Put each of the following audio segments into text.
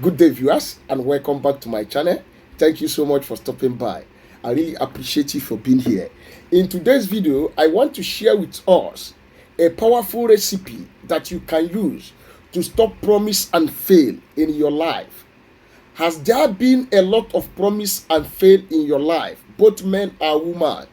Good day, viewers, and welcome back to my channel. Thank you so much for stopping by. I really appreciate you for being here. In today's video, I want to share with us a powerful recipe that you can use to stop promise and fail in your life. Has there been a lot of promise and fail in your life, both men and women?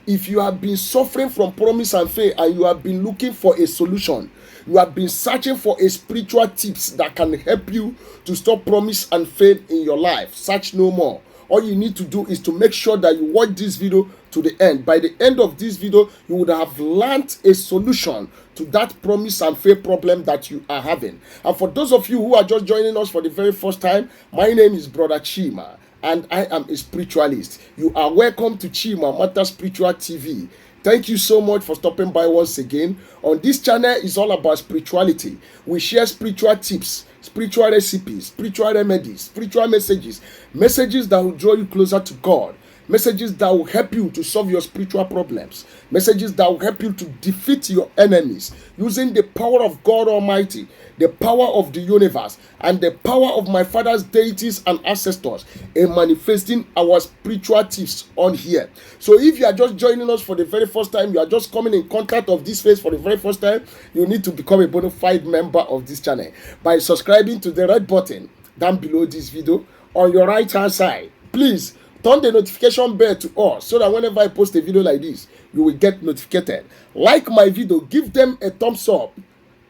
If you have been suffering from promise and fail and you have been looking for a solution, you have been searching for a spiritual tips that can help you to stop promise and fail in your life, search no more. All you need to do is to make sure that you watch this video to the end. By the end of this video, you would have learned a solution to that promise and fail problem that you are having. And for those of you who are just joining us for the very first time, my name is Brother Chima, and I am a spiritualist. You are welcome to Chima Matter Spiritual TV. Thank you so much for stopping by once again. On this channel is all about spirituality. We share spiritual tips, spiritual recipes, spiritual remedies, spiritual messages, messages that will draw you closer to God, messages that will help you to solve your spiritual problems, messages that will help you to defeat your enemies using the power of God Almighty, the power of the universe, and the power of my father's deities and ancestors in manifesting our spiritual tips on here. So if you are just joining us for the very first time, you are just coming in contact of this face for the very first time, you need to become a bona fide member of this channel by subscribing to the red button down below this video on your right hand side. Please turn the notification bell to all so that whenever I post a video like this, you will get notified. Like my video, give them a thumbs up,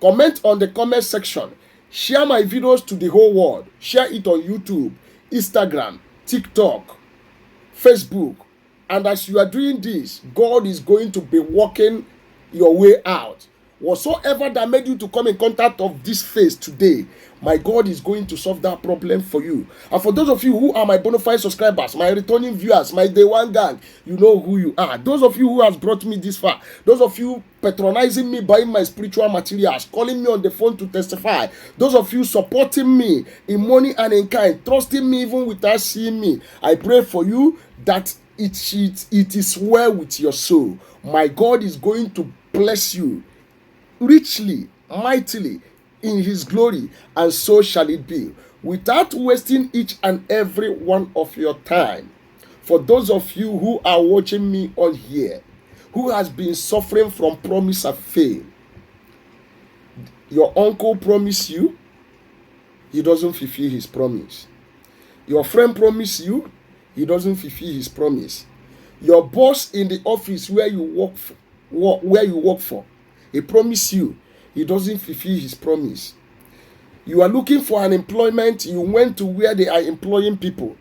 comment on the comment section, share my videos to the whole world, share it on YouTube, Instagram, TikTok, Facebook. And as you are doing this, God is going to be working your way out. Whatsoever that made you to come in contact of this face today, my God is going to solve that problem for you. And for those of you who are my bona fide subscribers, my returning viewers, my day one gang, you know who you are. Those of you who has brought me this far, those of you patronizing me, buying my spiritual materials, calling me on the phone to testify, those of you supporting me in money and in kind, trusting me even without seeing me, I pray for you that it is well with your soul. My God is going to bless you richly, mightily, in his glory, and so shall it be, without wasting each and every one of your time. For those of you who are watching me on here, who has been suffering from promise and fail, your uncle promised you, he doesn't fulfill his promise. Your friend promised you, he doesn't fulfill his promise. Your boss in the office where you work for, he promised you, he doesn't fulfill his promise. You are looking for an employment, you went to where they are employing people.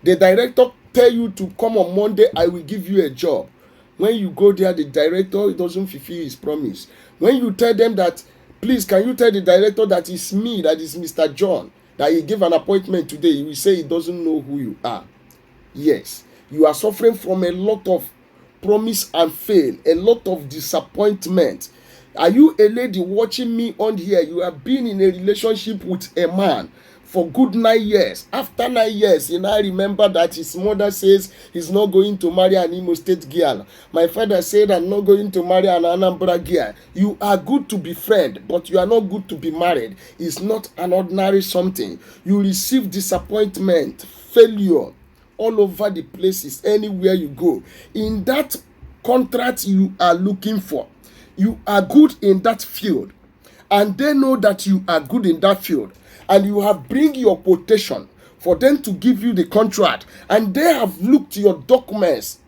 The director tell you to come on Monday, I will give you a job. When you go there, the director doesn't fulfill his promise. When you tell them that, please, can you tell the director that it's me, that is Mr. John, that he gave an appointment today, he will say he doesn't know who you are. Yes, you are suffering from a lot of promise and fail, a lot of disappointment. Are you a lady watching me on here? You have been in a relationship with a man for good 9 years. After 9 years, you now remember that his mother says he's not going to marry an Imo State girl. My father said I'm not going to marry an Anambra girl. You are good to be friend, but you are not good to be married. It's not an ordinary something. You receive disappointment, failure all over the places, anywhere you go. In that contract you are looking for, you are good in that field, and they know that you are good in that field, and you have bring your quotation for them to give you the contract, and they have looked your documents,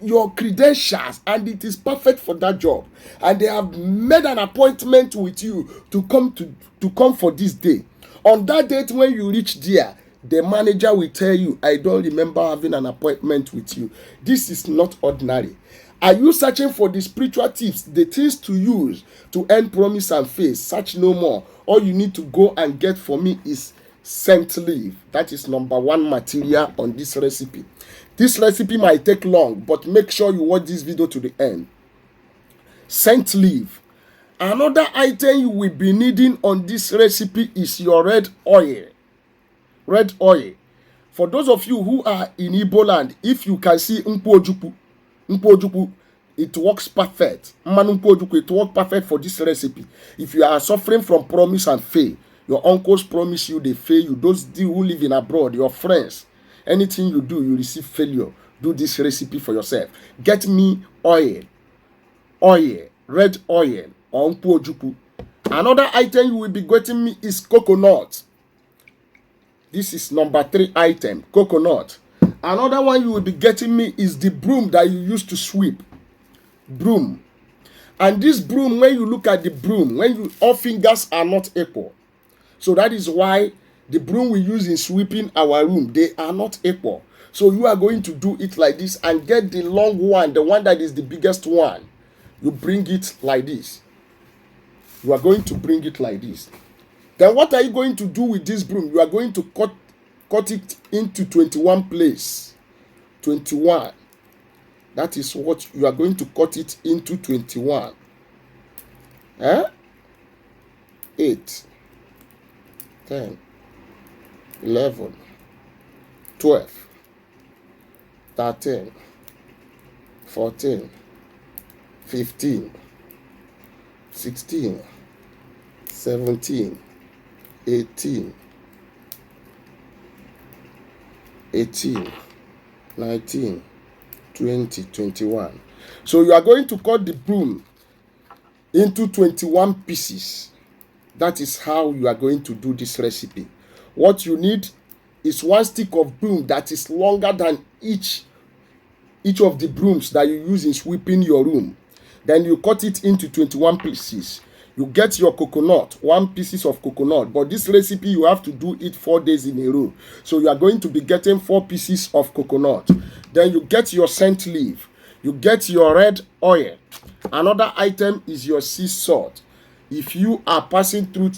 your credentials, and it is perfect for that job, and they have made an appointment with you to come for this day. On that date, when you reach there, the manager will tell you, I don't remember having an appointment with you. This is not ordinary. Are you searching for the spiritual tips, the things to use to earn promise and faith? Search no more. All you need to go and get for me is scent leaf. That is number one material on this recipe. This recipe might take long, but make sure you watch this video to the end. Scent leaf. Another item you will be needing on this recipe is your red oil. Red oil. For those of you who are in Igbo land, if you can see Nkwojupu, it works perfect. It works perfect for this recipe. If you are suffering from promise and fail, Your uncles promise you, they fail you. Those who live in abroad, your friends, anything you do, you receive failure. Do this recipe for yourself. Get me oil, red oil, or nkwojuku. Another item you will be getting me is coconut. This is number 3 item, coconut. Another one you will be getting me is the broom that you use to sweep. Broom. And this broom, when you look at the broom, all fingers are not equal. So that is why the broom we use in sweeping our room, they are not equal. So you are going to do it like this and get the long one, the one that is the biggest one. You bring it like this. You are going to bring it like this. Then what are you going to do with this broom? You are going to cut it into 21 places. 21. That is what you are going to cut it into 21. 8, 10, 11, 12, 13, 14, 15, 16, 17, 18, 19, 20, 21. So you are going to cut the broom into 21 pieces. That is how you are going to do this recipe. What you need is 1 stick of broom that is longer than each of the brooms that you use in sweeping your room. Then you cut it into 21 pieces. You get your coconut, 1 piece of coconut. But this recipe, you have to do it 4 days in a row. So you are going to be getting 4 pieces of coconut. Then you get your scent leaf. You get your red oil. Another item is your sea salt. If you are passing through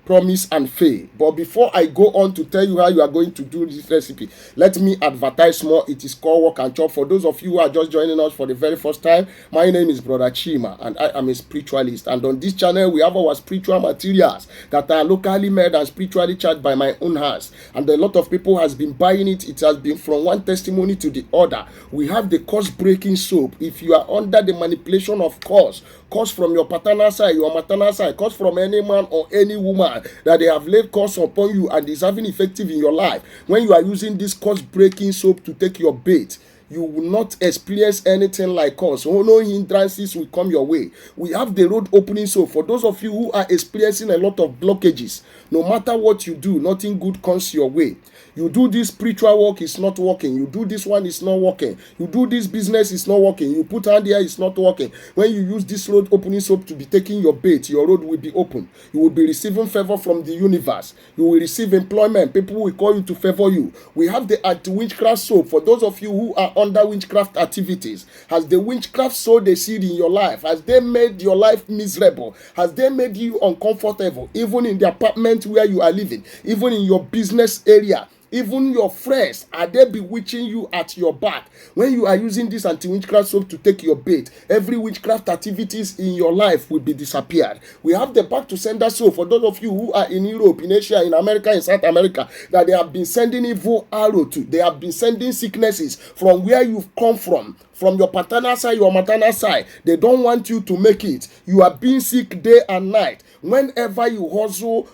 promise and fail. But before I go on to tell you how you are going to do this recipe, let me advertise more. It is called Walk and Chop. For those of you who are just joining us for the very first time, my name is Brother Chima and I am a spiritualist. And on this channel, we have our spiritual materials that are locally made and spiritually charged by my own hands. And a lot of people has been buying it. It has been from one testimony to the other. We have the curse-breaking soap. If you are under the manipulation of curse from your paternal side, your maternal side, curse from any man or any woman that they have laid curse upon you and is having effective in your life, when you are using this curse-breaking soap to take your bait, you will not experience anything like us. Oh, no hindrances will come your way. We have the road opening soap. For those of you who are experiencing a lot of blockages, no matter what you do, nothing good comes your way. You do this spiritual work, it's not working. You do this one, it's not working. You do this business, it's not working. You put hand here, it's not working. When you use this road opening soap to be taking your bait, your road will be open. You will be receiving favor from the universe. You will receive employment. People will call you to favor you. We have the anti-witchcraft soap. For those of you who are under witchcraft activities, has the witchcraft sowed a seed in your life? Has they made your life miserable? Has they made you uncomfortable? Even in the apartment where you are living, even in your business area, even your friends, are they bewitching you at your back? When you are using this anti-witchcraft soap to take your bait, every witchcraft activities in your life will be disappeared. We have the back to sender soap for those of you who are in Europe, in Asia, in America, in South America, that they have been sending evil arrow to. They have been sending sicknesses from where you've come from your paternal side, your maternal side. They don't want you to make it. You are being sick day and night. Whenever you hustle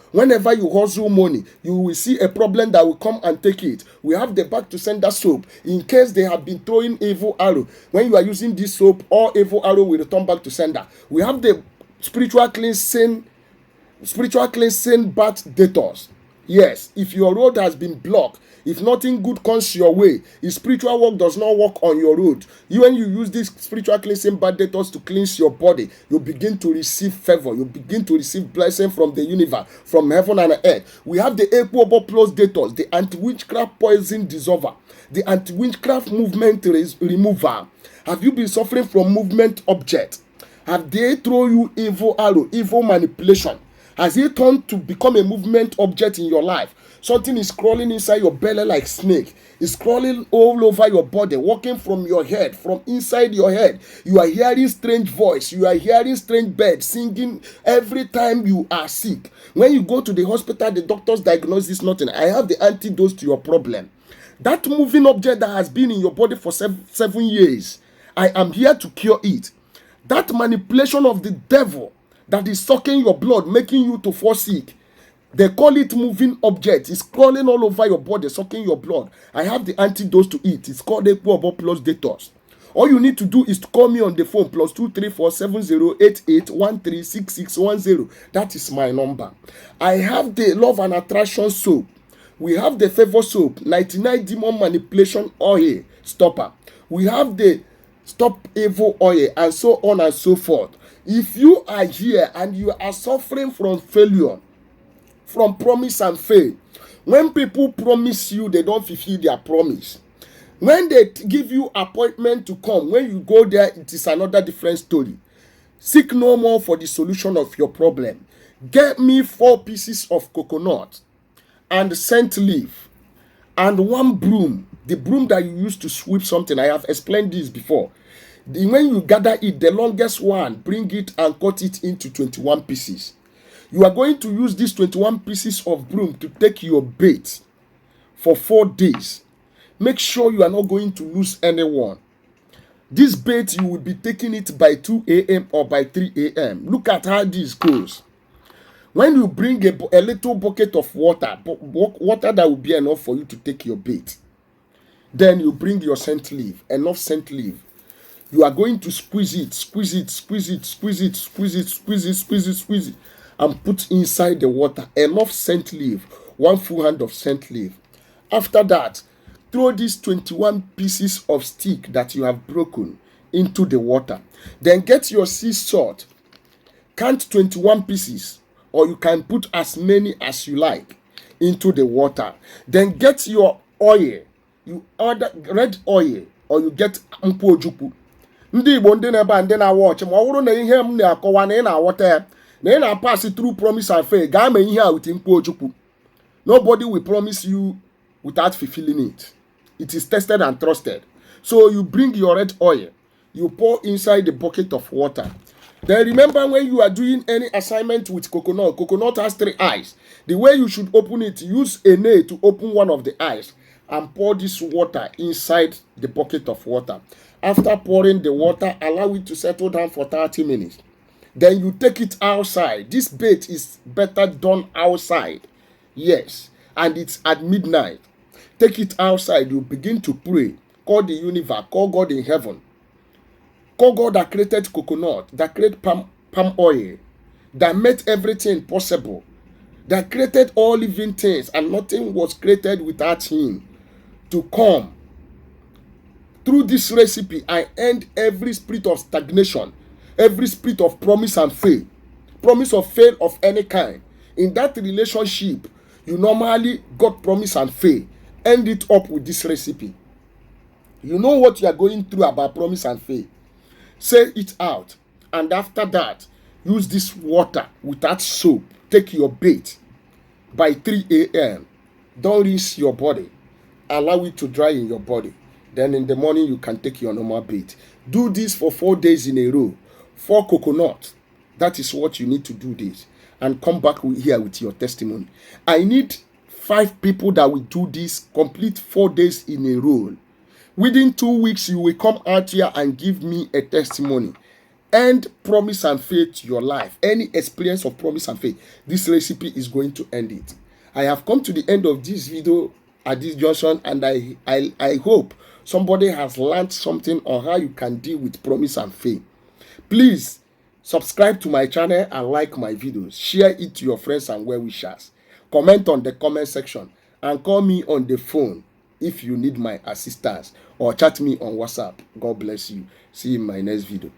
money, you will see a problem that will come and take it. We have the back to sender soap in case they have been throwing evil arrow. When you are using this soap, all evil arrow will return back to sender. We have the spiritual cleansing bath detox. Yes, if your road has been blocked, if nothing good comes your way, if spiritual work does not work on your road, when you use this spiritual cleansing bath detox to cleanse your body, you begin to receive favor. You begin to receive blessing from the universe, from heaven and earth. We have the Equable Plus detox, the anti-witchcraft poison dissolver, the anti-witchcraft movement remover. Have you been suffering from movement object? Have they thrown you evil arrow, evil manipulation? Has it turned to become a movement object in your life? Something is crawling inside your belly like snake. It's crawling all over your body, walking from your head, from inside your head. You are hearing strange voice. You are hearing strange birds singing every time you are sick. When you go to the hospital, the doctors diagnose this nothing. I have the antidote to your problem. That moving object that has been in your body for 7 years, I am here to cure it. That manipulation of the devil that is sucking your blood, making you to fall sick, They call it moving object. It's crawling all over your body, sucking your blood. I have the antidote to it. It's called Equobo Plus Detox. All you need to do is to call me on the phone, +2347088136610. That is my number. I have the Love and Attraction soap. We have the Favor soap, 99 demon manipulation oil stopper. We have the Stop Evil oil, and so on and so forth. If you are here and you are suffering from failure, from promise and fail, when people promise you, they don't fulfill their promise. When they give you appointment to come, when you go there, it is another different story. Seek no more for the solution of your problem. Get me 4 pieces of coconut and scent leaf and 1 broom, the broom that you use to sweep something. I have explained this before. When you gather it, the longest one, bring it and cut it into 21 pieces. You are going to use these 21 pieces of broom to take your bait for 4 days. Make sure you are not going to lose anyone. This bait, you will be taking it by 2 a.m. or by 3 a.m. Look at how this goes. When you bring a little bucket of water that will be enough for you to take your bait, then you bring your scent leaf, enough scent leaf. You are going to squeeze it, and put inside the water enough scent leaf, 1 full hand of scent leaf. After that, throw these 21 pieces of stick that you have broken into the water. Then get your sea salt, count 21 pieces, or you can put as many as you like into the water. Then get your oil, you order red oil, or you get mpojupu. Ndị Igbo ndị na-ebe ndị na-watch ma ọ bụrụ na ihe m na-akọwa na ị na-aghọta ya na ị na-pass through promise and faith, gaa mee ihe a with mpojupu. Nobody will promise you without fulfilling it. It is tested and trusted. So you bring your red oil, you pour inside the bucket of water. Then remember, when you are doing any assignment with coconut, coconut has 3 eyes. The way you should open it, use a nail to open one of the eyes and pour this water inside the bucket of water. After pouring the water, allow it to settle down for 30 minutes. Then you take it outside. This bait is better done outside. Yes, and it's at midnight. Take it outside. You begin to pray. Call the universe. Call God in heaven. Call God that created coconut, that created palm oil, that made everything possible, that created all living things, and nothing was created without him, to come. Through this recipe, I end every spirit of stagnation, every spirit of promise and fail, promise of fail of any kind. In that relationship, you normally got promise and fail. End it up with this recipe. You know what you are going through about promise and fail. Say it out. And after that, use this water without soap. Take your bait by 3 a.m. Don't rinse your body. Allow it to dry in your body. Then in the morning, you can take your normal bait. Do this for 4 days in a row. 4 coconuts. That is what you need to do this. And come back here with your testimony. I need 5 people that will do this complete 4 days in a row. Within 2 weeks, you will come out here and give me a testimony. End promise and faith to your life. Any experience of promise and faith, this recipe is going to end it. I have come to the end of this video at this junction, and I hope somebody has learned something on how you can deal with promise and faith. Please subscribe to my channel and like my videos. Share it to your friends and well-wishers. Comment on the comment section and call me on the phone if you need my assistance, or chat me on WhatsApp. God bless you. See you in my next video.